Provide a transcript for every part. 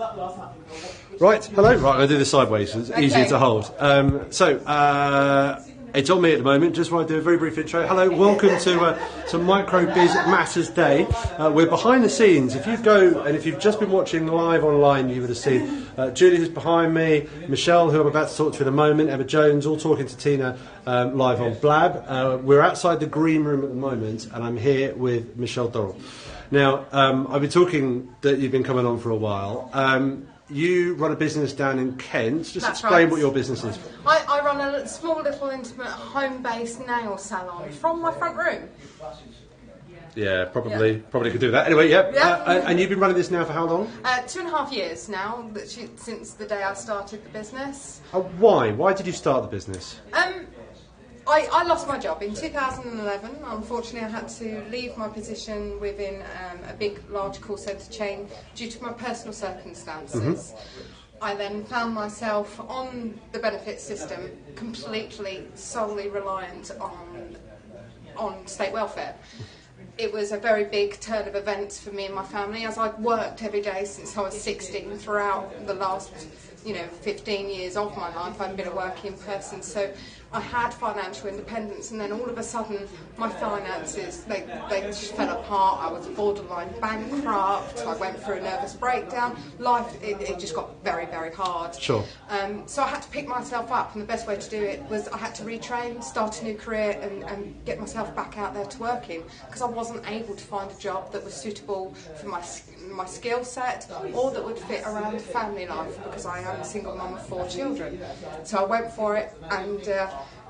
Right, hello. Right, I'll do this sideways. It's easier to hold. It's on me at the moment. Just want to do a very brief intro. Hello, welcome to Micro Biz Matters Day. We're behind the scenes. If you've just been watching live online, you would have seen Julie, who's behind me, Michelle, who I'm about to talk to in a moment, Emma Jones, all talking to Tina live on Blab. We're outside the green room at the moment, and I'm here with Michelle Dorrell. Now, I've been talking that you've been coming on for a while. You run a business down in Kent. Just That's explain right. what your business is. I run a small little intimate home-based nail salon from my front room. Yeah, probably could do that. Anyway, yeah. And you've been running this now for how long? 2.5 years now, since the day I started the business. Why? Why did you start the business? I lost my job in 2011. Unfortunately, I had to leave my position within a big, large call centre chain due to my personal circumstances. Mm-hmm. I then found myself on the benefit system, completely, solely reliant on state welfare. It was a very big turn of events for me and my family, as I'd worked every day since I was 16 throughout the last 15 years of my life. I've been a working person, so I had financial independence, and then all of a sudden my finances, they just fell apart. I was borderline bankrupt. I went through a nervous breakdown. Life, it just got very, very hard. Sure. So I had to pick myself up, and the best way to do it was I had to retrain, start a new career, and get myself back out there to working, because I wasn't able to find a job that was suitable for my skill set, or that would fit around family life, because I am a single mum of 4 children. So I went for it and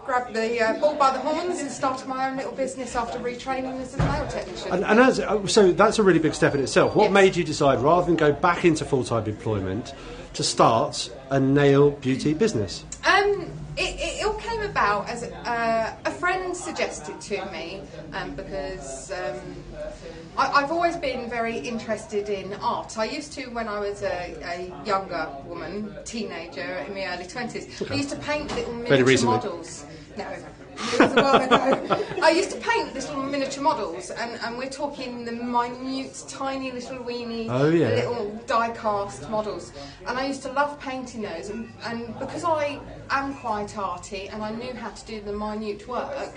grabbed the bull by the horns and started my own little business after retraining as a nail technician. So that's a really big step in itself. What Yes. made you decide, rather than go back into full-time employment, to start a nail beauty business? It all came about as a friend suggested to me, because I've always been very interested in art. I used to, when I was a younger woman, teenager in my early 20s, I used to paint little miniature models. No, it was a while ago. I used to paint little miniature models, and we're talking the minute, tiny little weeny, little die-cast models. And I used to love painting those, and because I am quite arty and I knew how to do the minute work,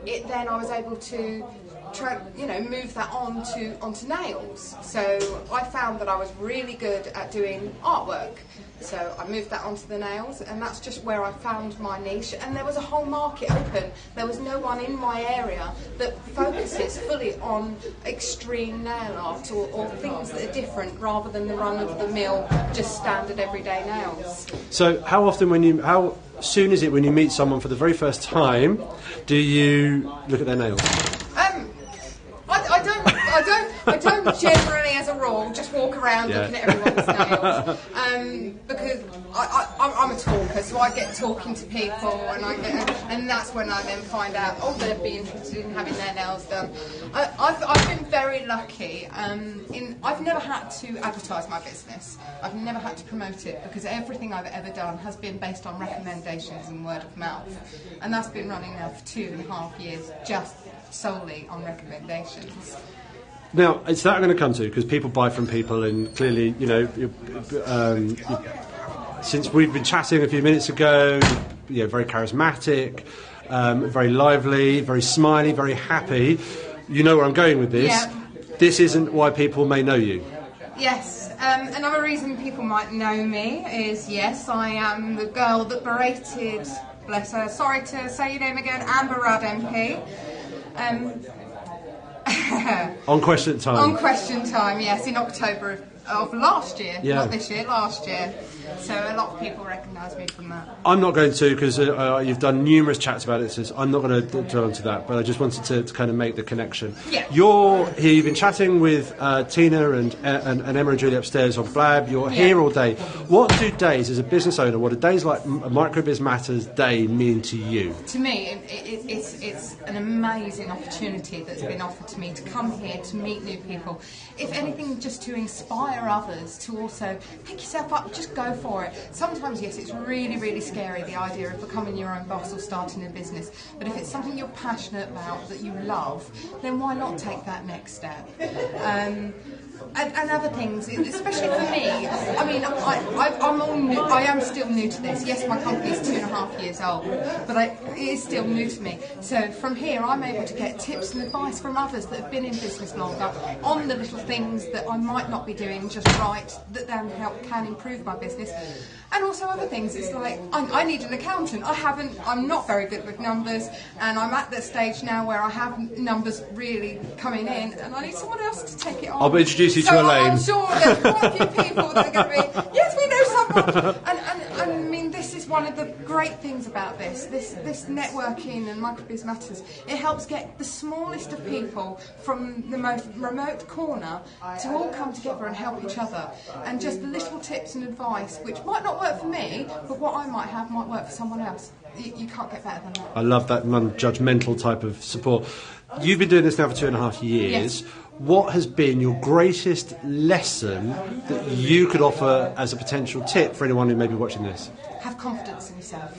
then I was able to move that onto nails. So I found that I was really good at doing artwork. So I moved that onto the nails, and that's just where I found my niche. And there was a whole market open. There was no one in my area that focuses fully on extreme nail art or things that are different, rather than the run-of-the-mill, just standard everyday nails. So how soon is it when you meet someone for the very first time, do you look at their nails? I don't generally, as a rule, just walk around looking at everyone's nails, because I'm a talker, so I get talking to people, and that's when I then find out, they'd be interested in having their nails done. I've been very lucky. I've never had to advertise my business. I've never had to promote it, because everything I've ever done has been based on recommendations and word of mouth, and that's been running now for 2.5 years, just solely on recommendations. Now, it's that I'm going to come to, because people buy from people, and clearly, since we've been chatting a few minutes ago, very charismatic, very lively, very smiley, very happy. You know where I'm going with this. Yeah. This isn't why people may know you. Yes. Another reason people might know me is, yes, I am the girl that berated, bless her, sorry to say your name again, Amber Rudd MP. On Question Time. On Question Time, yes, in October of last year, not this year, last year. So a lot of people recognise me from that. I'm not going to, because you've done numerous chats about it, so I'm not going to drill into that, but I just wanted to kind of make the connection. Yeah. You've been chatting with Tina and Emma and Julie upstairs on Blab. You're here all day. What do days, as a business owner, what do days like a Micro Biz Matters Day mean to you? To me, it's an amazing opportunity that's been offered to me to come here, to meet new people. If anything, just to inspire others to also pick yourself up, just go for it. Sometimes, yes, it's really, really scary, the idea of becoming your own boss or starting a business. But if it's something you're passionate about, that you love, then why not take that next step? And other things, especially for me, I mean, I'm all new. I am still new to this. Yes, my company is 2.5 years old, but it is still new to me. So from here, I'm able to get tips and advice from others that have been in business longer on the little things that I might not be doing just right, that then can improve my business. And also other things. It's like I need an accountant. I'm not very good with numbers, and I'm at the stage now where I have numbers really coming in, and I need someone else to take it on. I'll introduce you to Elaine. I'm sure there's quite a few people that are going to be, yes, we know someone. And I mean, this is one of the great things about this networking and Microbiz Matters. It helps get the smallest of people from the most remote corner to all come together and help each other. And just little tips and advice, which might not work for me, but what I might have might work for someone else. You can't get better than that. I love that non-judgmental type of support. You've been doing this now for 2.5 years. Yes. What has been your greatest lesson that you could offer as a potential tip for anyone who may be watching this? Have confidence in yourself.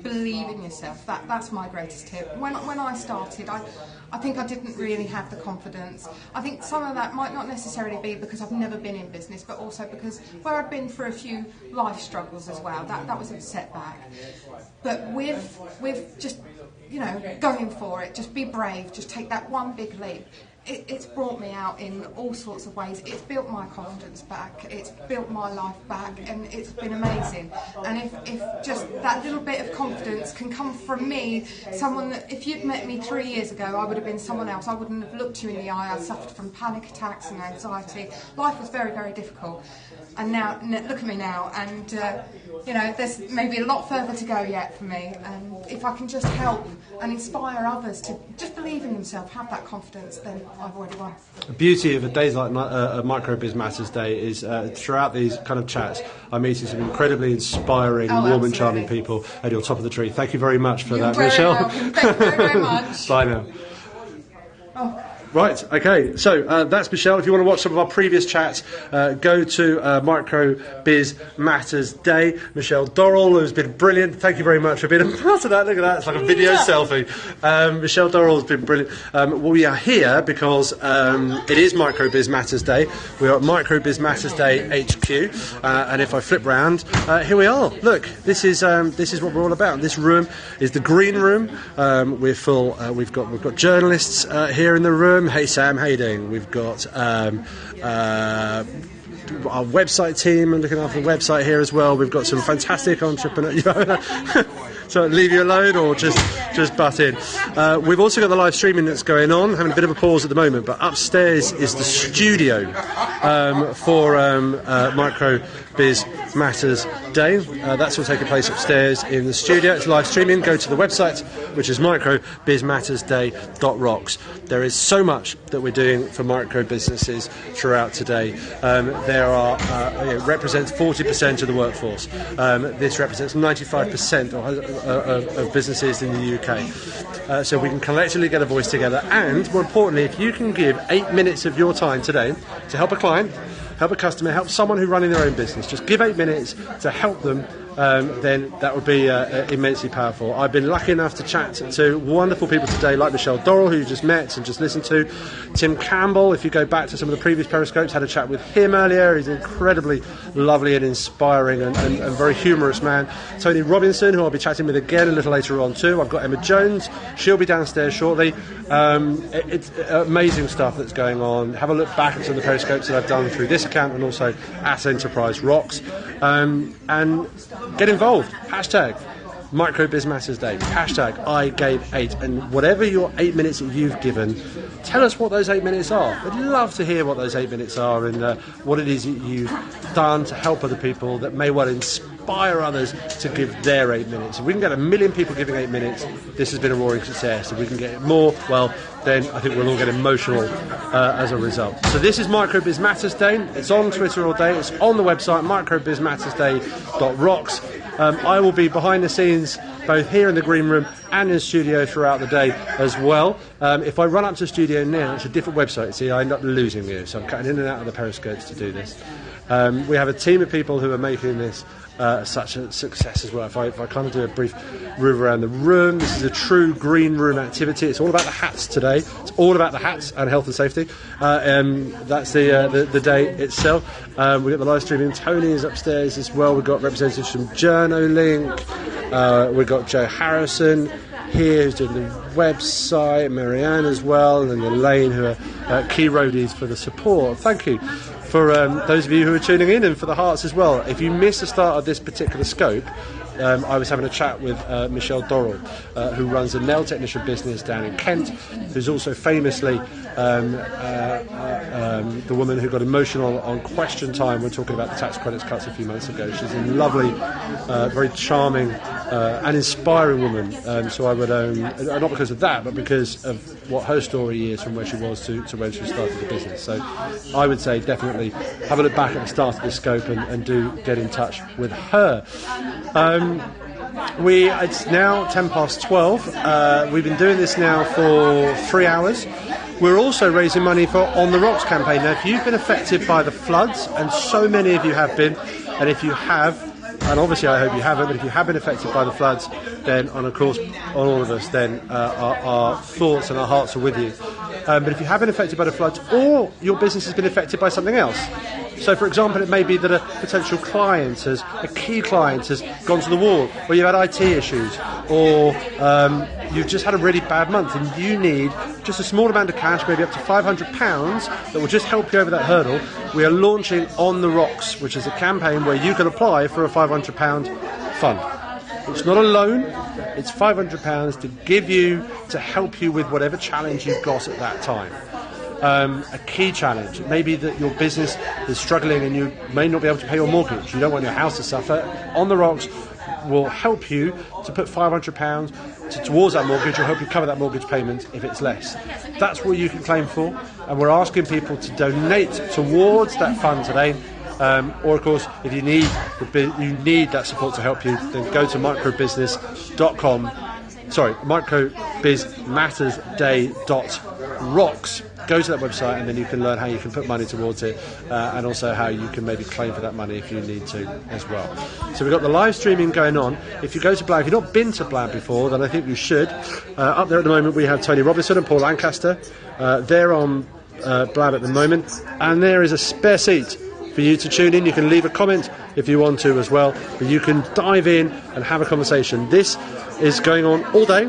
Believe in yourself. That's my greatest tip. When I started, I think I didn't really have the confidence. I think some of that might not necessarily be because I've never been in business, but also because where I've been through a few life struggles as well, that was a setback. But with just, going for it, just be brave, just take that one big leap. It's brought me out in all sorts of ways. It's built my confidence back, it's built my life back, and it's been amazing. And if just that little bit of confidence can come from me, someone that, if you'd met me 3 years ago, I would have been someone else. I wouldn't have looked you in the eye. I suffered from panic attacks and anxiety. Life was very, very difficult. And now, look at me now, and there's maybe a lot further to go yet for me. And if I can just help and inspire others to just believe in themselves, have that confidence, then I've already won. The beauty of a day like Microbiz Matters Day is throughout these kind of chats, I'm meeting some incredibly inspiring, warm and charming people, and you're top of the tree. Thank you very much for that, Michelle. Welcome. Thank you very much. Bye now. Oh. Right, okay, so that's Michelle. If you want to watch some of our previous chats, go to Microbiz Matters Day. Michelle Dorrell, who's been brilliant. Thank you very much for being a part of that. Look at that, it's like a video selfie. Michelle Dorrell has been brilliant. We are here because it is Microbiz Matters Day. We are at Microbiz Matters Day HQ, and if I flip round, here we are. Look, this is what we're all about. This room is the green room. We're full. We've got journalists here in the room. Hey Sam, how you doing? We've got our website team and looking after the website here as well. We've got some fantastic entrepreneurs. So leave you alone or just butt in. We've also got the live streaming that's going on, having a bit of a pause at the moment, but upstairs is the studio for Microbiz Matters Day. That's all taking place upstairs in the studio. It's live streaming. Go to the website, which is microbizmattersday.rocks. There is so much that we're doing for micro businesses throughout today. It represents 40% of the workforce. This represents 95% of businesses in the UK. So we can collectively get a voice together, and more importantly, if you can give 8 minutes of your time today to help a client, help a customer, help someone who's running their own business, just give 8 minutes to help them, then that would be immensely powerful. I've been lucky enough to chat to wonderful people today, like Michelle Dorrell, who you just met and just listened to. Tim Campbell, if you go back to some of the previous Periscopes, had a chat with him earlier. He's an incredibly lovely and inspiring and very humorous man. Tony Robinson, who I'll be chatting with again a little later on too. I've got Emma Jones. She'll be downstairs shortly. It's amazing stuff that's going on. Have a look back at some of the Periscopes that I've done through this account and also at Enterprise Rocks. And get involved. Hashtag Microbiz Matters Day. Hashtag I gave 8. And whatever your 8 minutes that you've given, tell us what those 8 minutes are. I'd love to hear what those 8 minutes are and what it is that you've done to help other people that may well inspire others to give their 8 minutes. If we can get 1 million people giving 8 minutes, this has been a roaring success. If we can get more, well, then I think we'll all get emotional as a result. So this is Microbiz Matters Day. It's on Twitter all day. It's on the website, microbizmattersday.rocks. I will be behind the scenes, both here in the green room and in studio throughout the day as well. If I run up to the studio now, it's a different website. See, I end up losing you, so I'm cutting in and out of the Periscopes to do this. We have a team of people who are making this such a success as well. If I kind of do a brief move around the room, this is a true green room activity. It's all about the hats today. It's all about the hats and health and safety. That's the day itself. We've got the live streaming. Tony is upstairs as well. We've got representatives from JournoLink. We've got Joe Harrison here who's doing the website, Marianne as well, and then Elaine who are key roadies for the support. Thank you for those of you who are tuning in, and for the hearts as well. If you missed the start of this particular scope, I was having a chat with Michelle Dorrell, who runs a nail technician business down in Kent, who's also famously the woman who got emotional on Question Time when talking about the tax credits cuts a few months ago. She's a lovely, very charming and inspiring woman. So I would, not because of that, but because of what her story is from where she was to when she started the business. So I would say definitely have a look back at the start of this scope and do get in touch with her. It's now 12:10. We've been doing this now for 3 hours. We're also raising money for On the Rocks campaign. Now, if you've been affected by the floods, and so many of you have been, and if you have, and obviously I hope you haven't, but if you have been affected by the floods, then, and of course, on all of us, then our thoughts and our hearts are with you. But if you have been affected by the floods, or your business has been affected by something else, so for example, it may be that a potential client a key client has gone to the wall, or you've had IT issues, or you've just had a really bad month and you need just a small amount of cash, maybe up to £500, that will just help you over that hurdle. We are launching On the Rocks, which is a campaign where you can apply for a £500 fund. It's not a loan, it's £500 to help you with whatever challenge you've got at that time. A key challenge. It may be that your business is struggling and you may not be able to pay your mortgage. You don't want your house to suffer. On the Rocks will help you to put £500 towards that mortgage, or help you cover that mortgage payment if it's less. That's what you can claim for, and we're asking people to donate towards that fund today. Or of course, if you need that support to help you, then go to microbizmatters.com. Sorry, microbizmattersday.rocks. Go to that website and then you can learn how you can put money towards it, and also how you can maybe claim for that money if you need to as well. So we've got the live streaming going on. If you go to Blab, if you've not been to Blab before, then I think you should. Up there at the moment we have Tony Robinson and Paul Lancaster. They're on Blab at the moment, and there is a spare seat for you to tune in. You can leave a comment if you want to as well, but you can dive in and have a conversation. This is going on all day,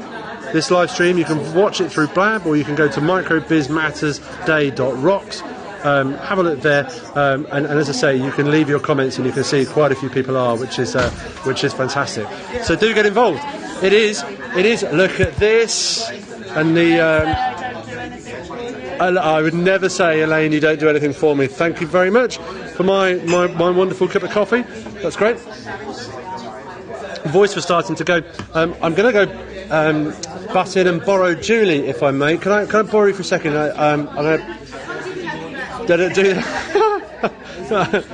this live stream. You can watch it through Blab, or you can go to microbizmattersday.rocks. Have a look there, and as I say, you can leave your comments, and you can see quite a few people are, which is fantastic. So do get involved. It is. Look at this, and I would never say, Elaine, you don't do anything for me. Thank you very much for my wonderful cup of coffee. That's great. Voice was starting to go. I'm going to go butt in and borrow Julie, if I may. Can I borrow you for a second? I'm going to do that.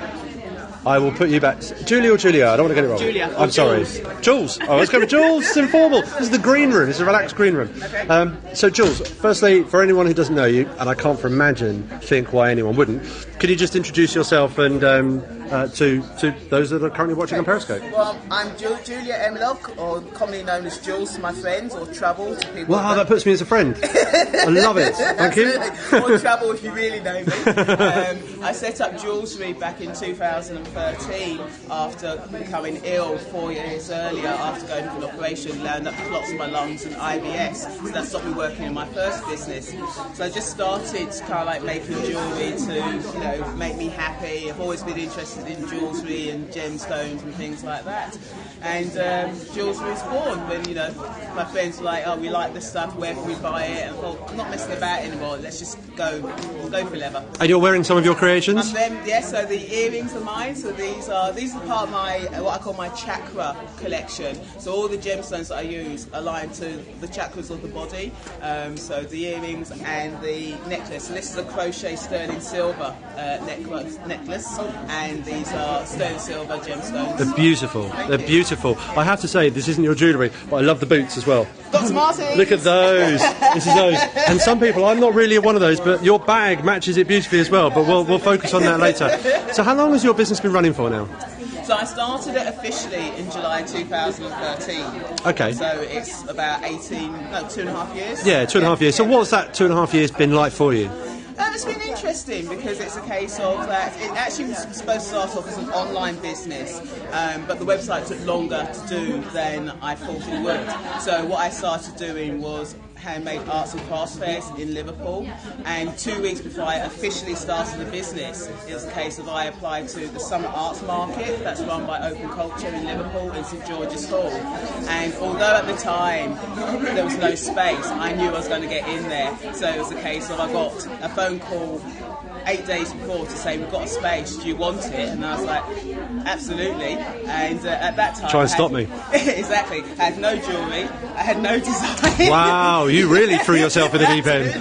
I will put you back. Julie or Julia? I don't want to get it wrong. Julia. I'm sorry. Jules. Oh, let's go with Jules. It's informal. This is the green room. It's a relaxed green room. Okay. So, Jules, firstly, for anyone who doesn't know you, and I can't for imagine think why anyone wouldn't, could you just introduce yourself and to those that are currently watching on Periscope? Well, I'm Julia Emlock, or commonly known as Jules to my friends, or Trouble to people. Wow, that puts me as a friend. I love it. Thank you. Or Trouble if you really know me. I set up Jewellery back in 2013 after becoming ill 4 years earlier after going for an operation, landed up clots in my lungs and IBS. So that stopped me working in my first business. So I just started kind of like making jewellery to, make me happy. I've always been interested in jewellery and gemstones and things like that. And jewellery was born when, my friends were like, oh, we like this stuff, where can we buy it? And I thought, I'm not messing about anymore, let's just go for leather. And you're wearing some of your creations? So the earrings are mine, So these are part of my what I call my chakra collection. So all the gemstones that I use align to the chakras of the body. So the earrings and the necklace. So this is a crochet sterling silver necklace, and these are sterling silver gemstones. They're beautiful. They're beautiful. I have to say, this isn't your jewellery, but I love the boots as well. Dr. Martin. Look at those. This is those. And some people, I'm not really one of those, but your bag matches it beautifully as well. But we'll focus on that later. So how long has your business been running for now? So I started it officially in July 2013. Okay. So it's about 2.5 years. Yeah, 2.5 years. So what's that 2.5 years been like for you? It's been interesting because it's a case of that it actually was supposed to start off as an online business, but the website took longer to do than I thought it would. So what I started doing was handmade arts and crafts fairs in Liverpool, and 2 weeks before I officially started the business, it was a case of I applied to the Summer Arts Market that's run by Open Culture in Liverpool in St George's Hall, and although at the time there was no space, I knew I was going to get in there. So it was a case of I got a phone call 8 days before to say, we've got a space, do you want it? And I was like, absolutely. And at that time... Try and stop me. Exactly. I had no jewellery, I had no design. Wow, you really threw yourself in the deep end.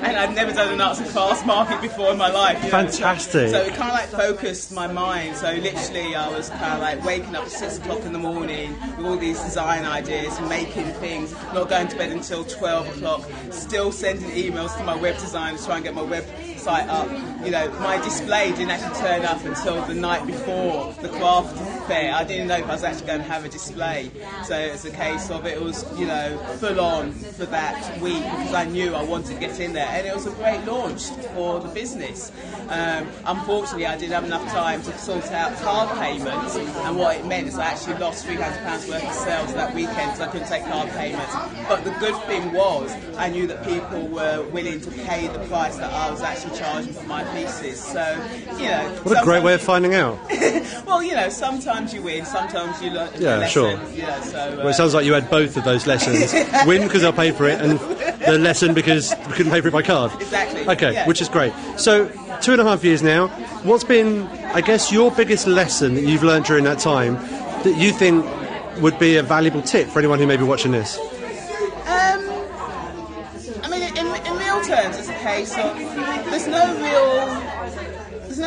and I'd never done an arts and crafts market before in my life. Fantastic. So it kind of like focused my mind. So literally I was kind of like waking up at 6 o'clock in the morning with all these design ideas, making things, not going to bed until 12 o'clock, still sending emails to my web designer to try and get my website up. You know, my display didn't actually turn up until the night before the craft fair. I didn't know if I was actually going to have a display. So it's a case of it was, you know, full on for that week because I knew I wanted to get in there, and it was a great launch for the business. Unfortunately, I didn't have enough time to sort out card payments, and what it meant is I actually lost £300 worth of sales that weekend because I couldn't take card payments. But the good thing was I knew that people were willing to pay the price that I was actually charging for my pieces. So, you know... What a great way of finding out. Well, you know, sometimes you win, sometimes you learn. Yeah, lesson, sure. You know, so, Well, it sounds like you had both of those lessons. Win because I'll pay for it, and the lesson because we couldn't pay for it by card. Exactly. Okay, yeah. which is great. So, 2.5 years now. What's been, I guess, your biggest lesson that you've learned during that time that you think would be a valuable tip for anyone who may be watching this? I mean, in real terms, it's a case of there's no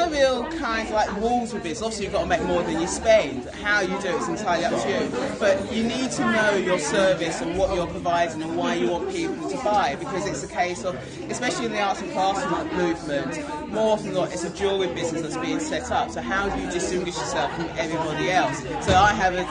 real kind of like rules with this. Obviously, you've got to make more than you spend. How you do it is entirely up to you. But you need to know your service and what you're providing and why you want people to buy, because it's a case of, especially in the arts and crafts movement, more often than not, it's a jewellery business that's being set up. So how do you distinguish yourself from everybody else? So I have a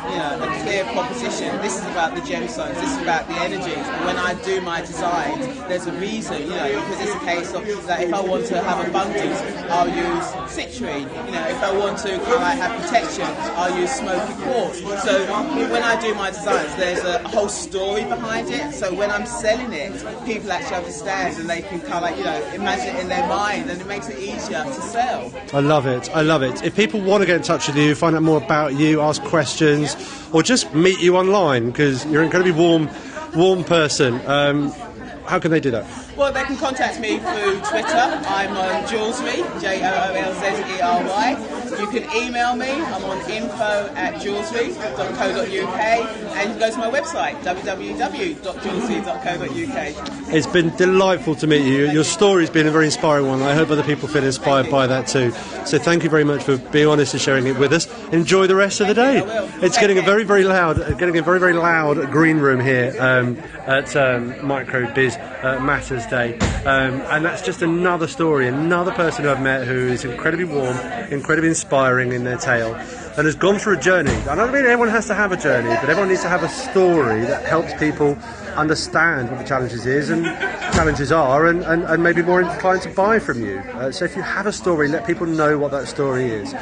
clear proposition. This is about the gemstones. This is about the energies. And when I do my designs, there's a reason, because it's a case of that if I want to have abundance, I'll use citrine. If I want to have protection, I'll use smoky quartz. So when I do my designs, there's a whole story behind it. So when I'm selling it, people actually understand and they can imagine it in their mind, and it makes it easier to sell. I love it. I love it. If people want to get in touch with you, find out more about you, ask questions, or just meet you online, because you're an incredibly warm person, how can they do that? Well, they can contact me through Twitter. I'm on Jewellery, JOOLZERY. You can email me. I'm on info@jewellery.co.uk, and you can go to my website, www.jewellery.co.uk. It's been delightful to meet you. Your story's been a very inspiring one. I hope other people feel inspired by that too. So thank you very much for being honest and sharing it with us. Enjoy the rest of the day. It's getting a very, very loud green room here at Micro Biz Matters Day, and that's just another story, another person who I've met who is incredibly warm, incredibly inspiring in their tale, and has gone through a journey. I don't mean everyone has to have a journey, but everyone needs to have a story that helps people understand what the challenges are, and maybe more inclined to buy from you. So if you have a story, let people know what that story is.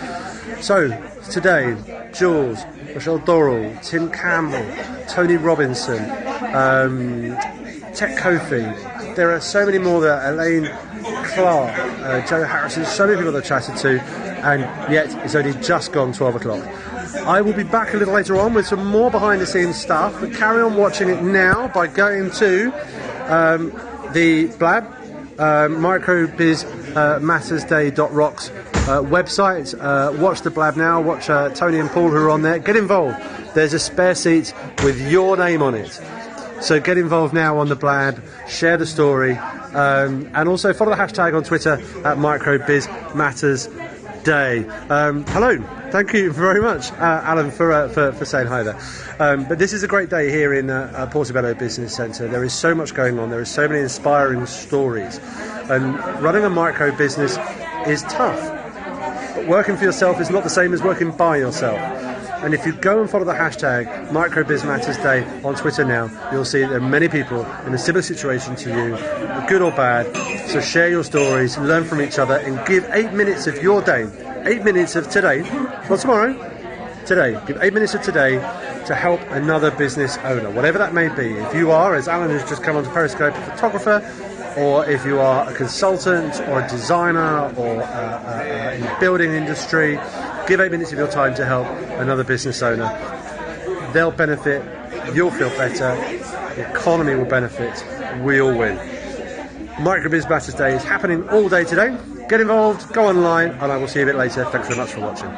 So today, Jules, Michelle Dorrell, Tim Campbell, Tony Robinson, Tech Kofi. There are so many more there. Elaine Clark, Joe Harrison, so many people that I've chatted to, and yet it's only just gone 12 o'clock. I will be back a little later on with some more behind the scenes stuff, but carry on watching it now by going to the blab, microbizmattersday.rocks website. Watch the Blab now. Watch Tony and Paul who are on there. Get involved. There's a spare seat with your name on it. So get involved now on the Blab. Share the story. And also follow the hashtag on Twitter at MicroBizMattersDay. Hello. Thank you very much, Alan, for saying hi there. But this is a great day here in Portobello Business Centre. There is so much going on. There are so many inspiring stories. And running a micro business is tough. But working for yourself is not the same as working by yourself. And if you go and follow the hashtag MicroBizMattersDay on Twitter now, you'll see there are many people in a similar situation to you, good or bad. So share your stories, learn from each other, and give 8 minutes of your day, 8 minutes of today, not tomorrow, today. Give 8 minutes of today to help another business owner, whatever that may be. If you are, as Alan has just come onto Periscope, a photographer, or if you are a consultant or a designer or in the building industry, give 8 minutes of your time to help another business owner. They'll benefit, you'll feel better, the economy will benefit, we all win. Microbiz Matters Day is happening all day today. Get involved, go online, and I will see you a bit later. Thanks very much for watching.